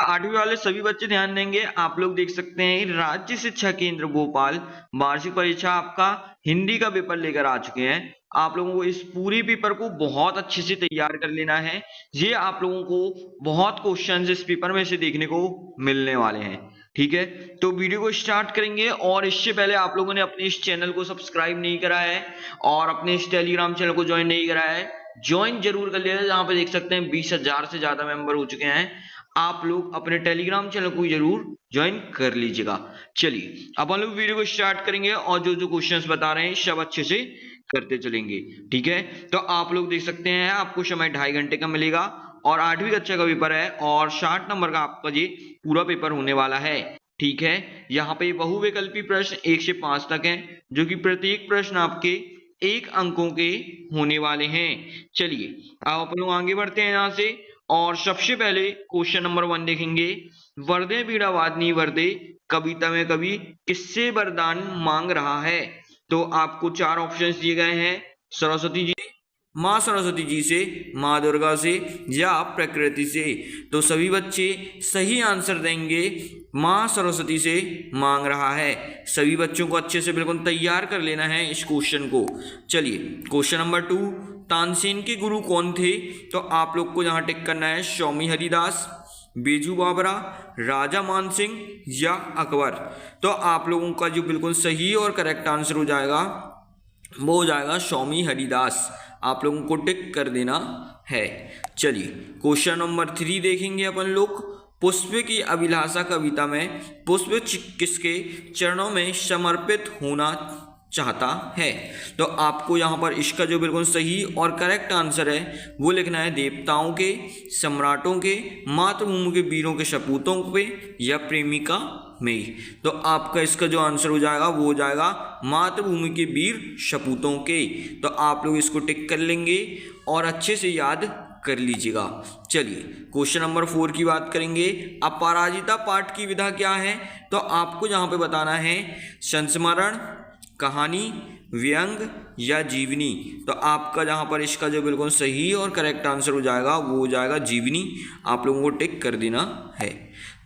8वीं वाले सभी बच्चे ध्यान देंगे। आप लोग देख सकते हैं राज्य शिक्षा केंद्र भोपाल वार्षिक परीक्षा आपका हिंदी का पेपर लेकर आ चुके हैं। आप लोगों को इस पूरे पेपर को बहुत अच्छे से तैयार कर लेना है। ये आप लोगों को बहुत क्वेश्चंस इस पेपर में से देखने को मिलने वाले हैं। ठीक है, तो वीडियो को स्टार्ट करेंगे और इससे पहले आप लोगों ने अपने इस चैनल को सब्सक्राइब नहीं करा है और अपने इस टेलीग्राम चैनल को ज्वाइन नहीं करा है, ज्वाइन जरूर कर लिया। जहां पे देख सकते हैं 20,000 से ज्यादा मेंबर हो चुके हैं। आप लोग अपने टेलीग्राम चैनल को जरूर ज्वाइन कर लीजिएगा। चलिए अब हम लोग वीडियो को स्टार्ट करेंगे और जो जो क्वेश्चंस बता रहे हैं सब अच्छे से करते चलेंगे। ठीक है, तो आप लोग देख सकते हैं आपको समय 2.5 घंटे का मिलेगा और 8वीं कक्षा का पेपर है और 60 नंबर का आपका ये पूरा पेपर होने वाला है। ठीक है, यहाँ पे बहुविकल्पी प्रश्न 1 से 5 तक हैं, जो कि प्रत्येक प्रश्न आपके 1 अंकों के होने वाले हैं। चलिए अब अपन लोग आगे बढ़ते हैं यहाँ से और सबसे पहले क्वेश्चन नंबर 1 देखेंगे। वर्दे बीड़ा वादनी वर्दे कविता में कवि किससे वरदान मांग रहा है? तो आपको 4 ऑप्शंस दिए गए हैं, सरस्वती जी, माँ सरस्वती जी से, माँ दुर्गा से या प्रकृति से। तो सभी बच्चे सही आंसर देंगे, माँ सरस्वती से मांग रहा है। सभी बच्चों को अच्छे से बिल्कुल तैयार कर लेना है इस क्वेश्चन को। चलिए क्वेश्चन नंबर 2, तानसेन के गुरु कौन थे? तो आप लोग को यहाँ टिक करना है स्वामी हरिदास, बेजू बाबरा, राजा मानसिंह या अकबर। तो आप लोगों का जो बिल्कुल सही और करेक्ट आंसर हो जाएगा वो हो जाएगा स्वामी हरिदास। आप लोगों को टिक कर देना है। चलिए क्वेश्चन नंबर 3 देखेंगे अपन लोग। पुष्प की अभिलाषा कविता में पुष्प किसके चरणों में समर्पित होना चाहता है? तो आपको यहाँ पर इसका जो बिल्कुल सही और करेक्ट आंसर है वो लिखना है देवताओं के, सम्राटों के, मातृभूमि के वीरों के सपूतों पे या प्रेमिका में। तो आपका इसका जो आंसर हो जाएगा वो हो जाएगा मातृभूमि के वीर सपूतों के। तो आप लोग इसको टिक कर लेंगे और अच्छे से याद कर लीजिएगा। चलिए क्वेश्चन नंबर 4 की बात करेंगे। अपराजिता पाठ की विधा क्या है? तो आपको यहाँ पे बताना है संस्मरण, कहानी, व्यंग या जीवनी। तो आपका जहाँ पर इसका जो बिल्कुल सही और करेक्ट आंसर हो जाएगा वो हो जाएगा जीवनी। आप लोगों को टिक कर देना है।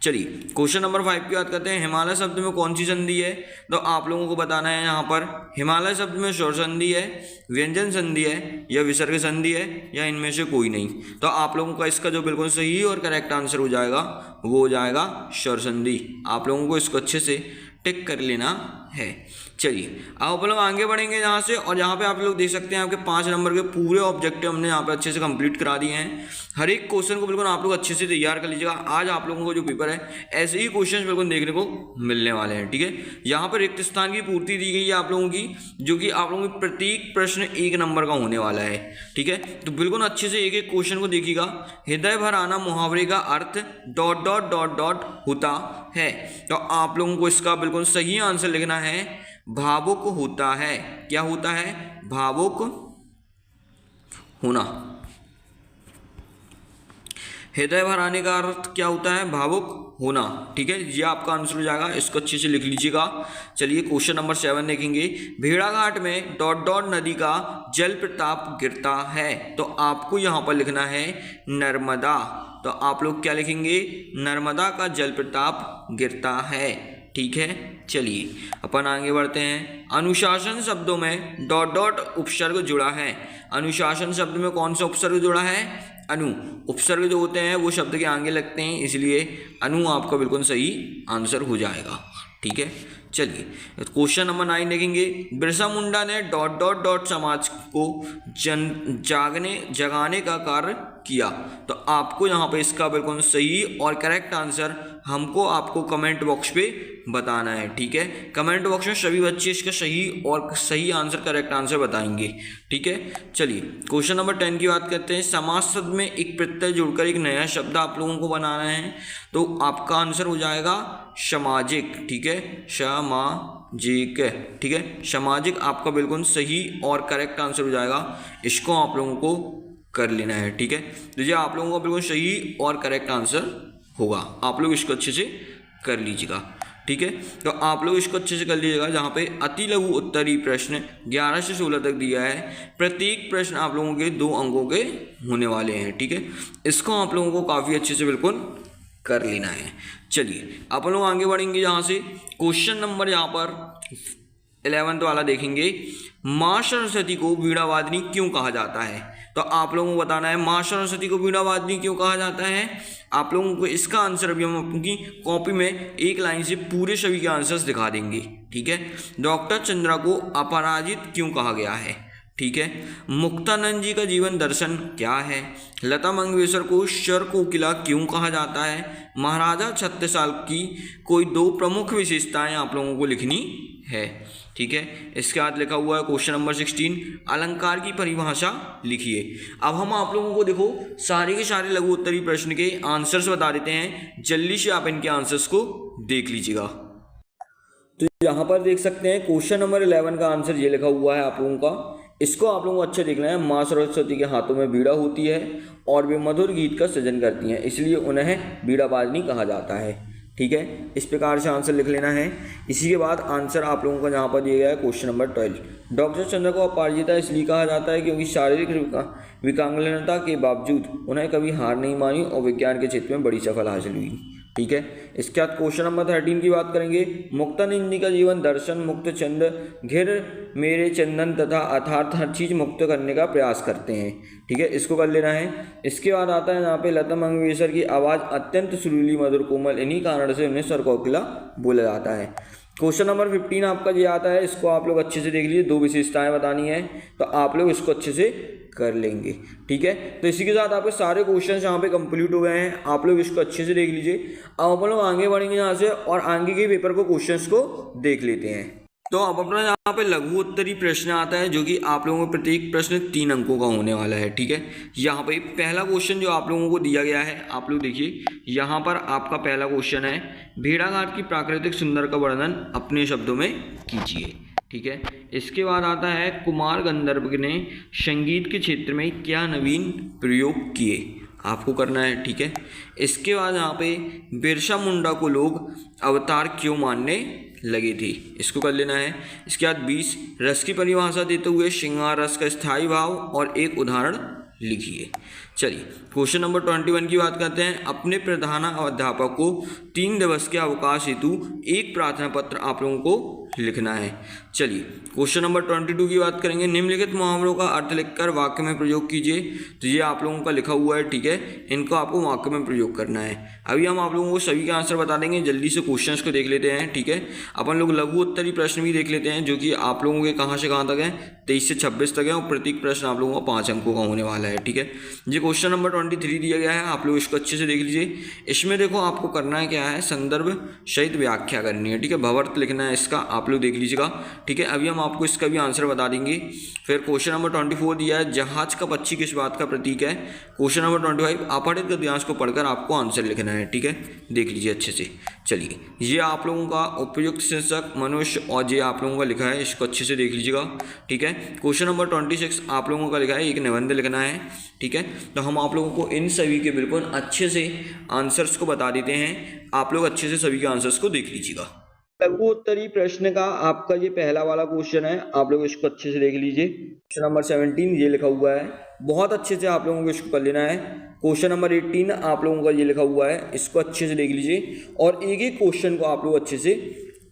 चलिए क्वेश्चन नंबर 5 की बात करते हैं। हिमालय शब्द में कौन सी संधि है? तो आप लोगों को बताना है यहाँ पर हिमालय शब्द में स्वर संधि है, व्यंजन संधि है या विसर्ग संधि है या इनमें से कोई नहीं। तो आप लोगों का इसका जो बिल्कुल सही और करेक्ट आंसर हो जाएगा वो हो जाएगा स्वर संधि। आप लोगों को इसको अच्छे से टिक कर लेना है। चलिए अब आप लोग आगे बढ़ेंगे यहाँ से और यहाँ पे आप लोग देख सकते हैं आपके 5 नंबर के पूरे ऑब्जेक्टिव हमने यहाँ पे अच्छे से कंप्लीट करा दिए हैं। हर एक क्वेश्चन को बिल्कुल आप लोग अच्छे से तैयार कर लीजिएगा। आज आप लोगों को जो पेपर है ऐसे ही क्वेश्चन बिल्कुल देखने को मिलने वाले हैं। ठीक है, यहाँ पर रिक्त स्थान की पूर्ति दी गई है आप लोगों की, जो कि आप लोगों की प्रत्येक प्रश्न 1 नंबर का होने वाला है। ठीक है, तो बिल्कुल अच्छे से एक एक क्वेश्चन को देखिएगा। हृदय भर आना मुहावरे का अर्थ ... होता है। तो आप लोगों को इसका बिल्कुल सही आंसर लिखना है भावुक होता है। क्या होता है? भावुक होना। हृदय भर आने का अर्थ क्या होता है? भावुक होना। ठीक है, ये आपका आंसर हो जाएगा, इसको अच्छे से लिख लीजिएगा। चलिए क्वेश्चन नंबर 7 देखेंगे। भेड़ाघाट में ... नदी का जल प्रताप गिरता है। तो आपको यहाँ पर लिखना है नर्मदा। तो आप लोग क्या लिखेंगे? नर्मदा का जल प्रताप गिरता है। ठीक है, चलिए अपन आगे बढ़ते हैं। अनुशासन शब्दों में ... उपसर्ग जुड़ा है। अनुशासन शब्द में कौन सा उपसर्ग जुड़ा है? अनु। उपसर्ग जो होते हैं वो शब्द के आगे लगते हैं, इसलिए अनु आपका बिल्कुल सही आंसर हो जाएगा। ठीक है, चलिए क्वेश्चन नंबर 9 देखेंगे। बिरसा मुंडा ने ... समाज को जगाने का कार्य किया। तो आपको यहाँ पे इसका बिल्कुल सही और करेक्ट आंसर हमको आपको कमेंट बॉक्स पे बताना है। ठीक है, कमेंट बॉक्स में सभी बच्चे इसका सही आंसर करेक्ट आंसर बताएंगे। ठीक है, चलिए क्वेश्चन नंबर 10 की बात करते हैं। समास शब्द में एक प्रत्यय जोड़कर एक नया शब्द आप लोगों को बनाना है। तो आपका आंसर हो जाएगा सामाजिक। ठीक है, सामाजिक। ठीक है, सामाजिक आपका बिल्कुल सही और करेक्ट आंसर हो जाएगा। इसको आप लोगों को कर लेना है। ठीक है, तो ये आप लोगों का बिल्कुल सही और करेक्ट आंसर होगा। आप लोग इसको अच्छे से कर लीजिएगा। ठीक है, तो आप लोग इसको अच्छे से कर लीजिएगा। जहाँ पे अति लघु उत्तरी प्रश्न 11 से 16 तक दिया है। प्रत्येक प्रश्न आप लोगों के 2 अंकों के होने वाले हैं। ठीक है, इसको आप लोगों को काफ़ी अच्छे से बिल्कुल कर लेना है। चलिए अपन लोग आगे बढ़ेंगे यहाँ से। क्वेश्चन नंबर यहाँ पर 11th वाला देखेंगे, माँ सरस्वती को वीणा वादनी क्यों कहा जाता है। तो आप लोगों को बताना है माँ सरस्वती को वीणा वादनी क्यों कहा जाता है। आप लोगों को इसका आंसर अभी हम अपनी कॉपी में एक लाइन से पूरे सभी के आंसर्स दिखा देंगे, ठीक है। डॉक्टर चंद्रा को अपराजित क्यों कहा गया है, ठीक है। मुक्तानंद जी का जीवन दर्शन क्या है। लता मंगेशकर को शर कोकिला क्यों कहा जाता है। महाराजा छत्रसाल की कोई 2 प्रमुख विशेषताएं आप लोगों को लिखनी है, ठीक है। इसके बाद लिखा हुआ है क्वेश्चन नंबर 16, अलंकार की परिभाषा लिखिए। अब हम आप लोगों को देखो सारे के सारे लघु उत्तरीय प्रश्न के आंसर्स बता देते हैं, जल्दी से आप इनके आंसर्स को देख लीजिएगा। तो यहाँ पर देख सकते हैं क्वेश्चन नंबर 11 का आंसर ये लिखा हुआ है आप लोगों का। इसको आप लोगों को अच्छे देखना है। माँ सरस्वती के हाथों में बीड़ा होती है और वे मधुर गीत का सृजन करती हैं, इसलिए उन्हें बीड़ा वादनी कहा जाता है, ठीक है। इस प्रकार से आंसर लिख लेना है। इसी के बाद आंसर आप लोगों को यहाँ पर दिया गया है क्वेश्चन नंबर 12। डॉक्टर चंद्र को अपराजिता इसलिए कहा जाता है क्योंकि शारीरिक विकलांगता के बावजूद उन्हें कभी हार नहीं मानी और विज्ञान के क्षेत्र में बड़ी सफलता हासिल हुई, ठीक है। इसके बाद क्वेश्चन नंबर 13 की बात करेंगे। मुक्तानंद जी का जीवन दर्शन मुक्त चंद घिर मेरे चंदन तथा अर्थात हर चीज़ मुक्त करने का प्रयास करते हैं, ठीक है। इसको कर लेना है। इसके बाद आता है यहाँ पे लता मंगेशकर की आवाज़ अत्यंत सुरीली मधुर कोमल, इन्हीं कारण से उन्हें स्वर कोकिला बोला जाता है। क्वेश्चन नंबर 15 आपका ये आता है, इसको आप लोग अच्छे से देख लीजिए। 2 विशेषताएं बतानी है तो आप लोग इसको अच्छे से कर लेंगे, ठीक है। तो इसी के साथ आपके सारे क्वेश्चंस यहाँ पे कंप्लीट हो गए हैं। आप लोग इसको अच्छे से देख लीजिए। अब अपन लोग आगे बढ़ेंगे यहाँ से और आगे के पेपर को क्वेश्चंस को देख लेते हैं। तो अब अपना यहाँ पे लघु उत्तरीय प्रश्न आता है जो कि आप लोगों को प्रत्येक प्रश्न 3 अंकों का होने वाला है, ठीक है। यहाँ पे पहला क्वेश्चन जो आप लोगों को दिया गया है, आप लोग देखिए यहाँ पर आपका पहला क्वेश्चन है, भेड़ाघाट की प्राकृतिक सुंदर का वर्णन अपने शब्दों में कीजिए, ठीक है। इसके बाद आता है, कुमार गंधर्व ने संगीत के क्षेत्र में क्या नवीन प्रयोग किए, आपको करना है, ठीक है। इसके बाद यहाँ पे बिरसा मुंडा को लोग अवतार क्यों मानने लगे थे, इसको कर लेना है। इसके बाद 20 रस की परिभाषा देते हुए श्रृंगार रस का स्थायी भाव और एक उदाहरण लिखिए। चलिए क्वेश्चन नंबर 21 की बात करते हैं। अपने प्रधान अध्यापक को 3 दिवस के अवकाश हेतु एक प्रार्थना पत्र आप लोगों को लिखना है। चलिए क्वेश्चन नंबर 22 की बात करेंगे। निम्नलिखित मुहावरों का अर्थ लिखकर वाक्य में प्रयोग कीजिए। तो ये आप लोगों का लिखा हुआ है, ठीक है। इनको आपको वाक्य में प्रयोग करना है। अभी हम आप लोगों को सभी के आंसर बता देंगे, जल्दी से क्वेश्चंस को देख लेते हैं, ठीक है। अपन लोग लघु उत्तरीय प्रश्न भी देख लेते हैं जो कि आप लोगों के कहाँ से कहाँ तक है, 23 से 26 तक है और प्रत्येक प्रश्न आप लोगों का 5 अंकों का होने वाला है, ठीक है। ये क्वेश्चन नंबर 23 दिया गया है, आप लोग इसको अच्छे से देख लीजिए। इसमें देखो आपको करना है क्या है, संदर्भ सहित व्याख्या करनी है, ठीक है। भवार्थ लिखना है इसका, आप लोग देख लीजिएगा, ठीक है। अभी हम आपको इसका भी आंसर बता देंगे। फिर क्वेश्चन नंबर 24 दिया है, जहाज का पक्षी किस बात का प्रतीक है। क्वेश्चन नंबर 25 अपठित गद्यांश को पढ़कर आपको आंसर लिखना है, ठीक है। देख लीजिए अच्छे से। चलिए ये आप लोगों का उपयुक्त शीर्षक मनुष्य और ये आप लोगों का लिखा है, इसको अच्छे से देख लीजिएगा, ठीक है। क्वेश्चन नंबर 26 आप लोगों का लिखा है, एक निबंध लिखना है, ठीक है। तो हम आप लोगों को इन सभी के बिल्कुल अच्छे से आंसर्स को बता देते हैं, आप लोग अच्छे से सभी के आंसर्स को देख लीजिएगा। लघु उत्तरीय प्रश्न का आपका ये पहला वाला क्वेश्चन है, आप लोग इसको अच्छे से देख लीजिए। क्वेश्चन नंबर 17 ये लिखा हुआ है, बहुत अच्छे से आप लोगों को इसको कर लेना है। क्वेश्चन नंबर 18 आप लोगों का ये लिखा हुआ है, इसको अच्छे से देख लीजिए और एक एक क्वेश्चन को आप लोग अच्छे से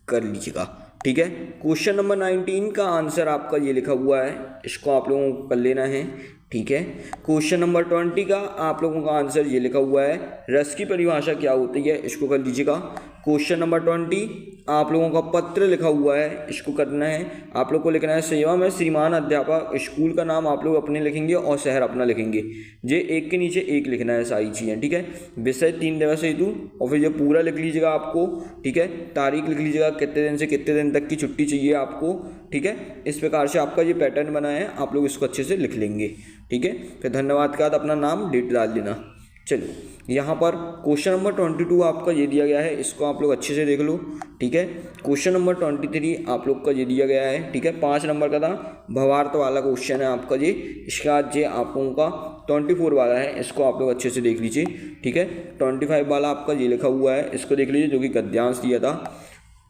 कर लीजिएगा, ठीक है। क्वेश्चन नंबर 19 का आंसर आपका ये लिखा हुआ है, इसको आप लोगों को कर लेना है, ठीक है। क्वेश्चन नंबर 20 का आप लोगों का आंसर ये लिखा हुआ है, रस की परिभाषा क्या होती है, इसको कर लीजिएगा। क्वेश्चन नंबर 20 आप लोगों का पत्र लिखा हुआ है, इसको करना है, आप लोग को लिखना है सेवा में श्रीमान अध्यापक, स्कूल का नाम आप लोग अपने लिखेंगे और शहर अपना लिखेंगे, ये एक के नीचे एक लिखना है सारी चीज़ें, ठीक है। विषय 3 दिवस हेतु और फिर ये पूरा लिख लीजिएगा आपको, ठीक है। तारीख लिख लीजिएगा, कितने दिन से कितने दिन तक की छुट्टी चाहिए आपको, ठीक है। इस प्रकार से आपका ये पैटर्न बना है, आप लोग इसको अच्छे से लिख लेंगे, ठीक है। फिर धन्यवाद के बाद अपना नाम डेट डाल देना। चलिए यहाँ पर क्वेश्चन नंबर 22 आपका ये दिया गया है, इसको आप लोग अच्छे से देख लो, ठीक है। क्वेश्चन नंबर 23 आप लोग का ये दिया गया है, ठीक है। 5 नंबर का था, भवार्थ वाला क्वेश्चन है आपका ये। इसके बाद ये आप लोगों का 24 वाला है, इसको आप लोग अच्छे से देख लीजिए, ठीक है। 25 वाला आपका ये लिखा हुआ है, इसको देख लीजिए, जो कि गद्यांश दिया था।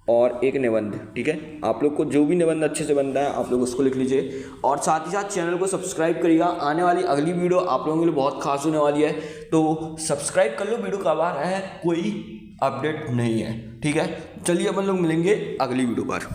और एक निबंध। ठीक है, आप लोग को जो भी निबंध अच्छे से बनता है आप लोग उसको लिख लीजिए और साथ ही साथ चैनल को सब्सक्राइब करिएगा। आने वाली अगली वीडियो आप लोगों के लिए बहुत खास होने वाली है, तो सब्सक्राइब कर लो। वीडियो कब आ रहा है कोई अपडेट नहीं है। ठीक है, चलिए अपन लोग मिलेंगे अगली वीडियो पर।